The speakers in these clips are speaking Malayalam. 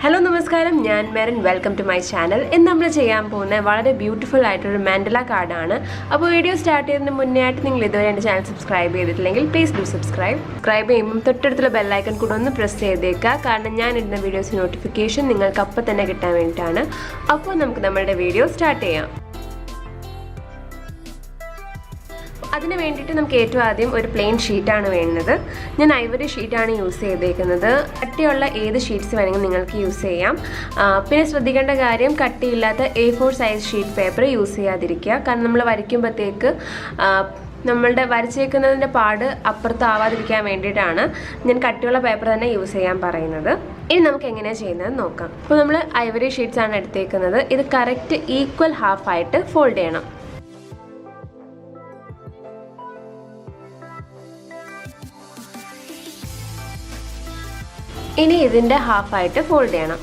Hello, Namaskaram. I am Merin. Welcome to my channel. In this video, we will see a beautiful Mandala card. If the video starts, please subscribe to the channel. Please do subscribe. Subscribe to the bell icon and press the bell icon. I will videos notification. You will get the video. Start. അതിനു വേണ്ടിയിട്ട് നമുക്ക് ഏറ്റവും ആദ്യം ഒരു പ്ലെയിൻ ഷീറ്റ് ആണ് വേണ്ടത്. ഞാൻ ഐവറി ഷീറ്റ് ആണ് യൂസ് ചെയ്തേക്കുന്നത്. കട്ടിയുള്ള ഏത് ഷീറ്റ്സ് വേണമെങ്കിലും നിങ്ങൾക്ക് യൂസ് ചെയ്യാം. പിന്നെ ശ്രദ്ധിക്കേണ്ട കാര്യം കട്ടിയില്ലാത്ത A4 size sheet paper use ചെയ്യാതിരിക്കുക. കാരണം നമ്മൾ വരയ്ക്കുമ്പോഴത്തേക്ക് നമ്മളുടെ വരച്ചേക്കുന്നതിൻ്റെ പാട് അപ്പുറത്താവാതിരിക്കാൻ വേണ്ടിയിട്ടാണ് ഞാൻ കട്ടിയുള്ള പേപ്പർ തന്നെ യൂസ് ചെയ്യാൻ പറയുന്നത്. ഇനി നമുക്ക് എങ്ങനെയാണ് ചെയ്യുന്നത് നോക്കാം. അപ്പോൾ നമ്മൾ ഐവറി ഷീറ്റ്സ് ആണ് എടുത്തേക്കുന്നത്. ഇത് കറക്റ്റ് ഈക്വൽ ഹാഫ് ആയിട്ട് ഫോൾഡ് ചെയ്യണം. ഇനി ഇതിൻ്റെ ഹാഫായിട്ട് ഫോൾഡ് ചെയ്യണം.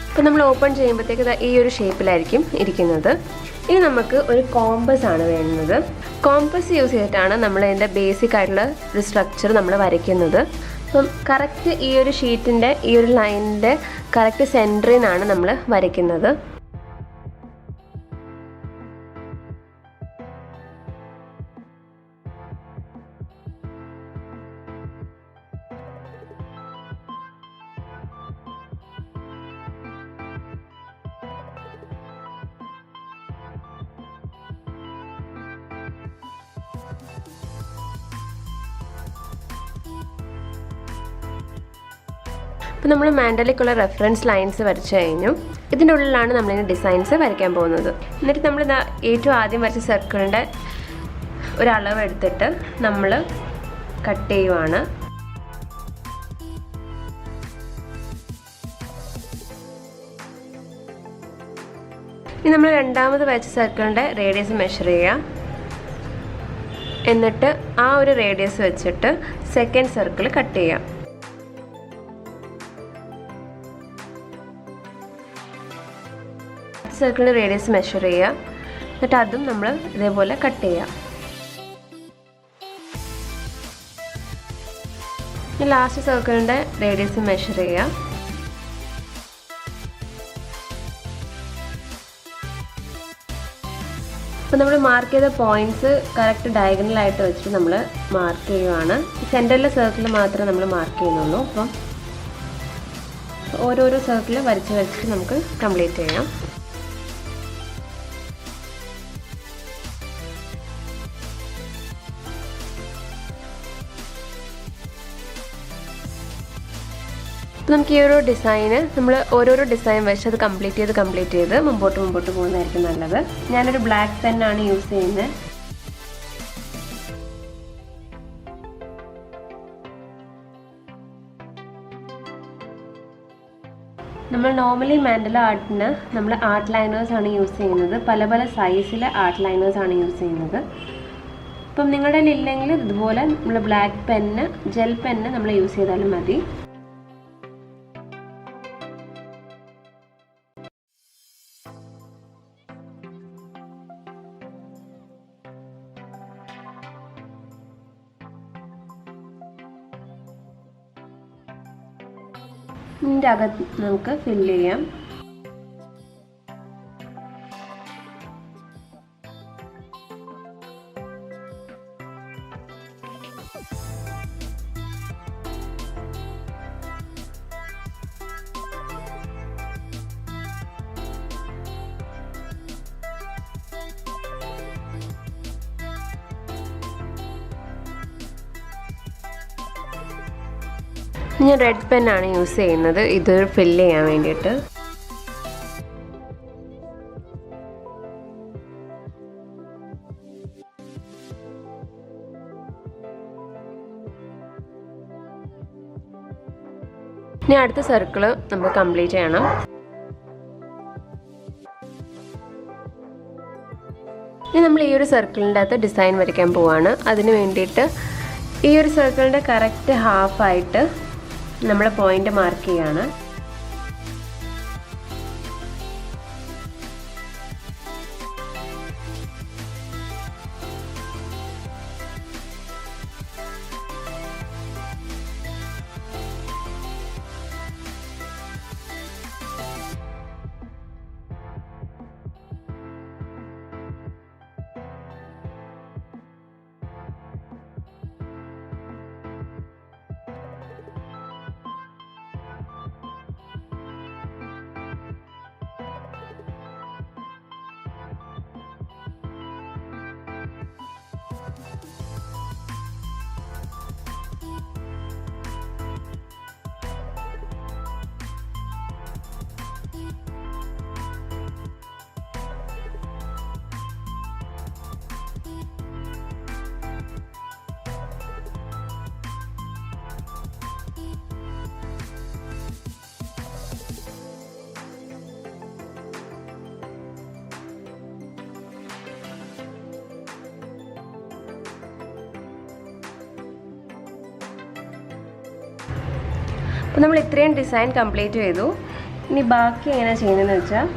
അപ്പോൾ നമ്മൾ ഓപ്പൺ ചെയ്യുമ്പോഴത്തേക്ക് ഈ ഒരു ഷേപ്പിലായിരിക്കും ഇരിക്കുന്നത്. ഇനി നമുക്ക് ഒരു കോമ്പസ് ആണ് വേണ്ടത്. കോമ്പസ് യൂസ് ചെയ്തിട്ടാണ് നമ്മൾ ഇതിൻ്റെ ബേസിക് ആയിട്ടുള്ള ഒരു സ്ട്രക്ചർ നമ്മൾ വരയ്ക്കുന്നത്. അപ്പം കറക്റ്റ് ഈ ഒരു ഷീറ്റിൻ്റെ ഈ ഒരു ലൈനിൻ്റെ കറക്റ്റ് സെൻറ്ററിൽ നിന്നാണ് നമ്മൾ വരയ്ക്കുന്നത്. അപ്പോൾ നമ്മൾ മാൻഡലയ്ക്കുള്ള റെഫറൻസ് ലൈൻസ് വരച്ചു കഴിഞ്ഞു. ഇതിൻ്റെ ഉള്ളിലാണ് നമ്മളിങ്ങനെ ഡിസൈൻസ് വരയ്ക്കാൻ പോകുന്നത്. എന്നിട്ട് നമ്മൾ ഏറ്റവും ആദ്യം വരച്ച സർക്കിളിൻ്റെ ഒരളവ് എടുത്തിട്ട് നമ്മൾ കട്ട് ചെയ്യുവാണ്. ഇനി നമ്മൾ രണ്ടാമത് വരച്ച സർക്കിളിൻ്റെ റേഡിയസ് മെഷർ ചെയ്യുക. എന്നിട്ട് ആ ഒരു റേഡിയസ് വെച്ചിട്ട് സെക്കൻഡ് സർക്കിൾ കട്ട് ചെയ്യാം. സർക്കിളിൻ്റെ റേഡിയസ് മെഷർ ചെയ്യുക. എന്നിട്ട് അതും നമ്മൾ ഇതേപോലെ കട്ട് ചെയ്യാം. ലാസ്റ്റ് സർക്കിളിൻ്റെ റേഡിയസ് മെഷർ ചെയ്യുക. അപ്പോൾ നമ്മൾ മാർക്ക് ചെയ്ത പോയിൻറ്റ്സ് കറക്റ്റ് ഡയഗണലായിട്ട് വെച്ചിട്ട് നമ്മൾ മാർക്ക് ചെയ്യുവാണ്. സെൻറ്ററിലെ സർക്കിൾ മാത്രമേ നമ്മൾ മാർക്ക് ചെയ്യുന്നുള്ളൂ. അപ്പം ഓരോരോ സർക്കിൾ വരച്ചിട്ട് നമുക്ക് കംപ്ലീറ്റ് ചെയ്യാം. നമുക്ക് ഈ ഒരു ഡിസൈന് നമ്മൾ ഓരോരോ ഡിസൈൻ വെച്ച് അത് കംപ്ലീറ്റ് ചെയ്ത് മുമ്പോട്ട് പോകുന്നതായിരിക്കും നല്ലത്. ഞാനൊരു ബ്ലാക്ക് പെന്നാണ് യൂസ് ചെയ്യുന്നത്. നമ്മൾ നോർമലി മാൻഡല ആർട്ടിന് നമ്മൾ ആർട്ട് ലൈനേഴ്സ് ആണ് യൂസ് ചെയ്യുന്നത്. പല സൈസിലെ ആർട്ട് ലൈനേഴ്സ് ആണ് യൂസ് ചെയ്യുന്നത്. അപ്പം നിങ്ങളുടെ ഇല്ലെങ്കിൽ ഇതുപോലെ നമ്മൾ ബ്ലാക്ക് പെന്ന് ജെൽ പെന്ന് നമ്മൾ യൂസ് ചെയ്താലും മതി. ഇതിൻ്റെ അകത്ത് നമുക്ക് ഫില്ല് ചെയ്യാം. ഞാൻ റെഡ് പെന്നാണ് യൂസ് ചെയ്യുന്നത് ഇത് ഫില്ല് ചെയ്യാൻ വേണ്ടിയിട്ട്. ഇനി അടുത്ത സർക്കിൾ നമുക്ക് കംപ്ലീറ്റ് ചെയ്യണം. ഇനി നമ്മൾ ഈ ഒരു സർക്കിളിൻ്റെ അകത്ത് ഡിസൈൻ വരയ്ക്കാൻ പോവാണ്. അതിന് വേണ്ടിയിട്ട് ഈ ഒരു സർക്കിളിൻ്റെ കറക്റ്റ് ഹാഫായിട്ട് നമ്മൾ പോയിന്റ് മാർക്ക് ചെയ്യാണ്. അപ്പോൾ നമ്മൾ ഇത്രയും ഡിസൈൻ കംപ്ലീറ്റ് ചെയ്തു. ഇനി ബാക്കി എങ്ങനെയാണ് ചെയ്യുന്നതെന്ന് വെച്ചാൽ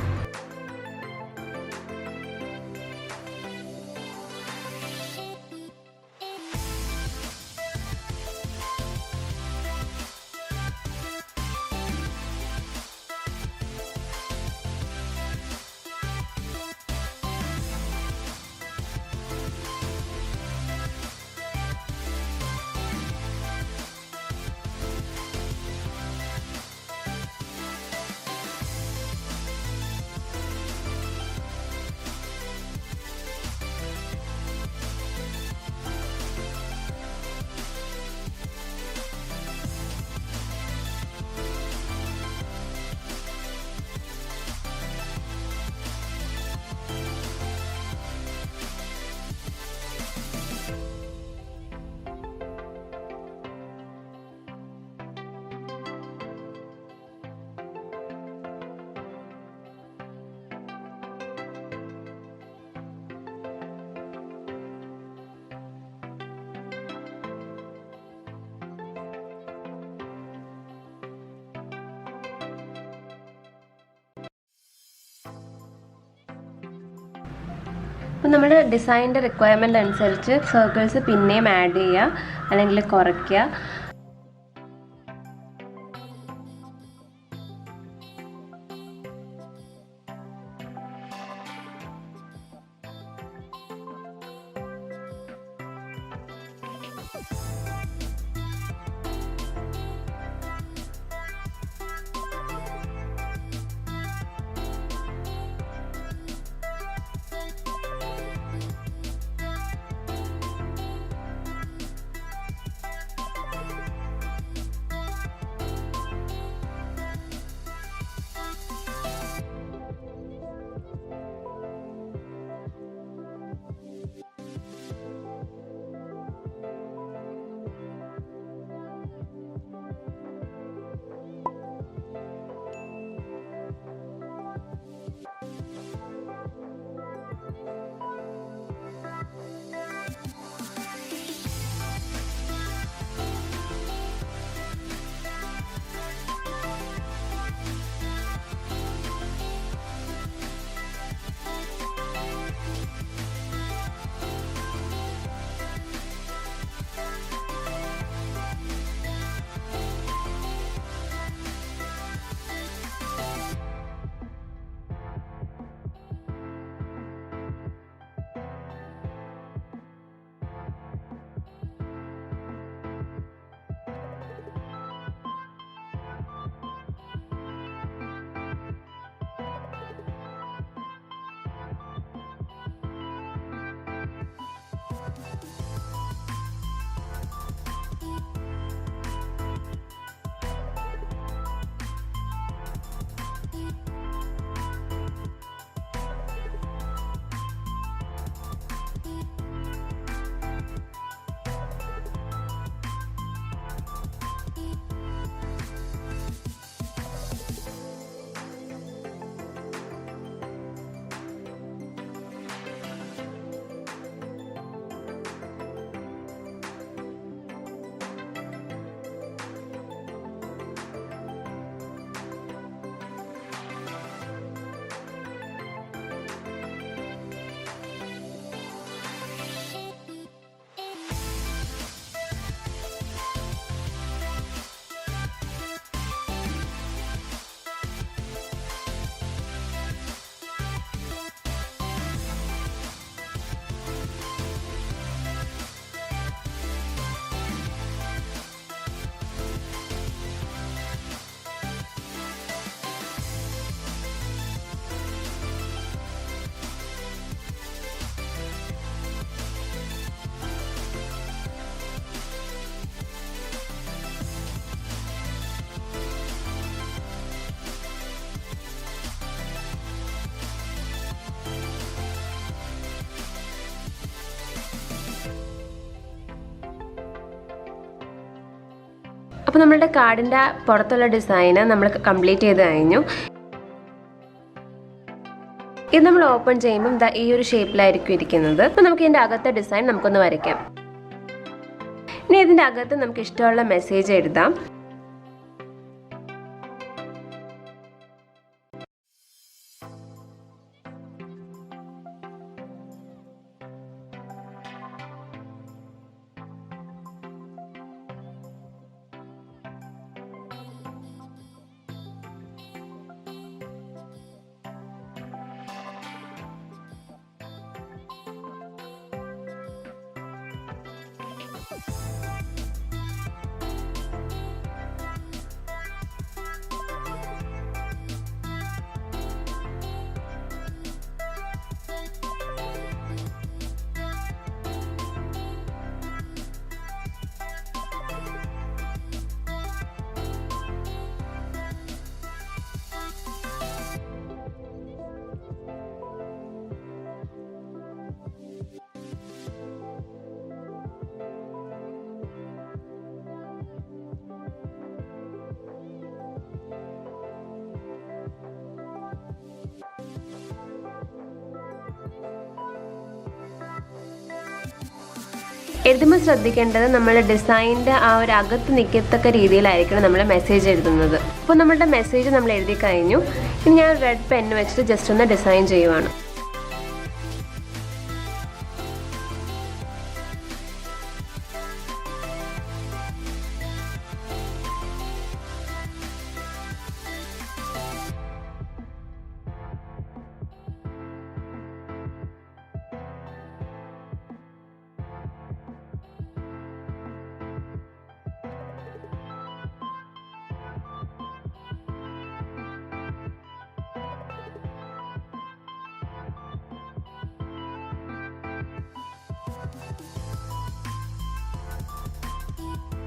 അപ്പോൾ നമ്മുടെ ഡിസൈനിൻ്റെ റിക്വയർമെൻ്റ് അനുസരിച്ച് സർക്കിൾസ് പിന്നെയും ആഡ് ചെയ്യുക അല്ലെങ്കിൽ കുറയ്ക്കുക. അപ്പോൾ നമ്മളുടെ കാർഡിൻ്റെ പുറത്തുള്ള ഡിസൈന് നമ്മൾ കംപ്ലീറ്റ് ചെയ്ത് കഴിഞ്ഞു. ഇത് നമ്മൾ ഓപ്പൺ ചെയ്യുമ്പോൾ ഈ ഒരു ഷേപ്പിലായിരിക്കും ഇരിക്കുന്നത്. അപ്പോൾ നമുക്ക് ഇതിൻ്റെ അകത്തെ ഡിസൈൻ നമുക്കൊന്ന് വരയ്ക്കാം. ഇനി ഇതിൻ്റെ അകത്ത് നമുക്ക് ഇഷ്ടമുള്ള മെസ്സേജ് എഴുതാം. എഴുതുമ്പോൾ ശ്രദ്ധിക്കേണ്ടത് നമ്മൾ ഡിസൈനിൻ്റെ ആ ഒരു അകത്ത് നിൽക്കത്തക്ക രീതിയിലായിരിക്കണം നമ്മൾ മെസ്സേജ് എഴുതുന്നത്. അപ്പോൾ നമ്മളുടെ മെസ്സേജ് നമ്മൾ എഴുതി കഴിഞ്ഞു. ഇനി ഞാൻ റെഡ് പെൻ വെച്ചിട്ട് ജസ്റ്റ് ഒന്ന് ഡിസൈൻ ചെയ്യുവാണ്.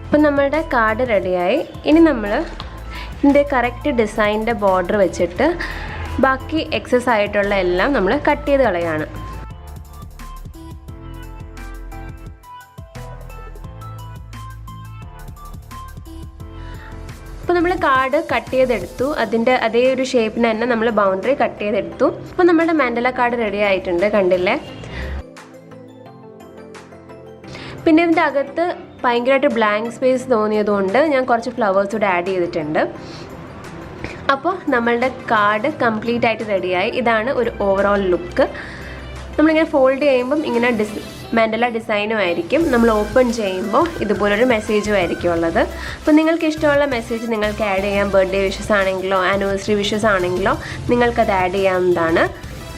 അപ്പോൾ നമ്മളുടെ കാർഡ് റെഡിയായി. ഇനി നമ്മൾ ഇതിൻ്റെ കറക്റ്റ് ഡിസൈനിൻ്റെ ബോർഡർ വെച്ചിട്ട് ബാക്കി എക്സസ് ആയിട്ടുള്ള എല്ലാം നമ്മൾ കട്ട് ചെയ്ത് കളയാണ്. അപ്പോൾ നമ്മൾ കാർഡ് കട്ട് ചെയ്തെടുത്തു. അതിൻ്റെ അതേ ഒരു ഷേപ്പിന് തന്നെ നമ്മൾ ബൗണ്ടറി കട്ട് ചെയ്തെടുത്തു. അപ്പോൾ നമ്മുടെ മാൻഡല കാർഡ് റെഡി ആയിട്ടുണ്ട്, കണ്ടില്ലേ. പിന്നെ ഇതിൻ്റെ അകത്ത് ഭയങ്കരമായിട്ട് ബ്ലാങ്ക് സ്പേസ് തോന്നിയതുകൊണ്ട് ഞാൻ കുറച്ച് ഫ്ലവേഴ്സ് കൂടെ ആഡ് ചെയ്തിട്ടുണ്ട്. അപ്പോൾ നമ്മളുടെ കാർഡ് കംപ്ലീറ്റ് ആയിട്ട് റെഡിയായി. ഇതാണ് ഒരു ഓവറോൾ ലുക്ക്. നമ്മളിങ്ങനെ ഫോൾഡ് ചെയ്യുമ്പം ഇങ്ങനെ മാൻഡല ഡിസൈനും ആയിരിക്കും. നമ്മൾ ഓപ്പൺ ചെയ്യുമ്പോൾ ഇതുപോലൊരു മെസ്സേജും ആയിരിക്കും ഉള്ളത്. അപ്പോൾ നിങ്ങൾക്ക് ഇഷ്ടമുള്ള മെസ്സേജ് നിങ്ങൾക്ക് ആഡ് ചെയ്യാം. ബർത്ത്ഡേ വിഷസ് ആണെങ്കിലോ ആനിവേഴ്സറി വിഷസ് ആണെങ്കിലോ നിങ്ങൾക്കത് ആഡ് ചെയ്യാവുന്നതാണ്.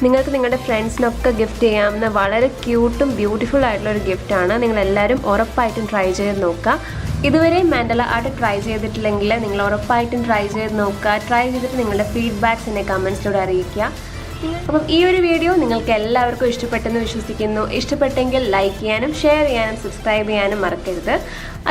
നിങ്ങൾക്ക് നിങ്ങളുടെ ഫ്രണ്ട്സിനൊക്കെ ഗിഫ്റ്റ് ചെയ്യാവുന്ന വളരെ ക്യൂട്ടും ബ്യൂട്ടിഫുൾ ആയിട്ടുള്ള ഒരു ഗിഫ്റ്റാണ്. നിങ്ങളെല്ലാവരും ഉറപ്പായിട്ടും ട്രൈ ചെയ്ത് നോക്കുക. ഇതുവരെ മാൻഡല ആർട്ട് ട്രൈ ചെയ്തിട്ടില്ലെങ്കിൽ നിങ്ങൾ ഉറപ്പായിട്ടും ട്രൈ ചെയ്ത് നോക്കുക. ട്രൈ ചെയ്തിട്ട് നിങ്ങളുടെ ഫീഡ്ബാക്ക്സ് എന്നെ കമൻസിലൂടെ അറിയിക്കുക. അപ്പം ഈ ഒരു വീഡിയോ നിങ്ങൾക്ക് എല്ലാവർക്കും ഇഷ്ടപ്പെട്ടെന്ന് വിശ്വസിക്കുന്നു. ഇഷ്ടപ്പെട്ടെങ്കിൽ ലൈക്ക് ചെയ്യാനും ഷെയർ ചെയ്യാനും സബ്സ്ക്രൈബ് ചെയ്യാനും മറക്കരുത്.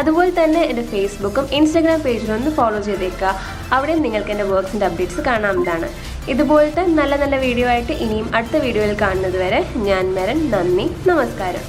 അതുപോലെ തന്നെ എൻ്റെ ഫേസ്ബുക്കും ഇൻസ്റ്റാഗ്രാം പേജിലൊന്ന് ഫോളോ ചെയ്തേക്കുക. അവിടെ നിങ്ങൾക്ക് എൻ്റെ വർക്ക്സിൻ്റെ അപ്ഡേറ്റ്സ് കാണാവുന്നതാണ്. ഇതുപോലത്തെ നല്ല നല്ല വീഡിയോ ആയിട്ട് ഇനിയും അടുത്ത വീഡിയോയിൽ കാണുന്നത് വരെ ഞാൻ മെറിൻ. നന്ദി, നമസ്കാരം.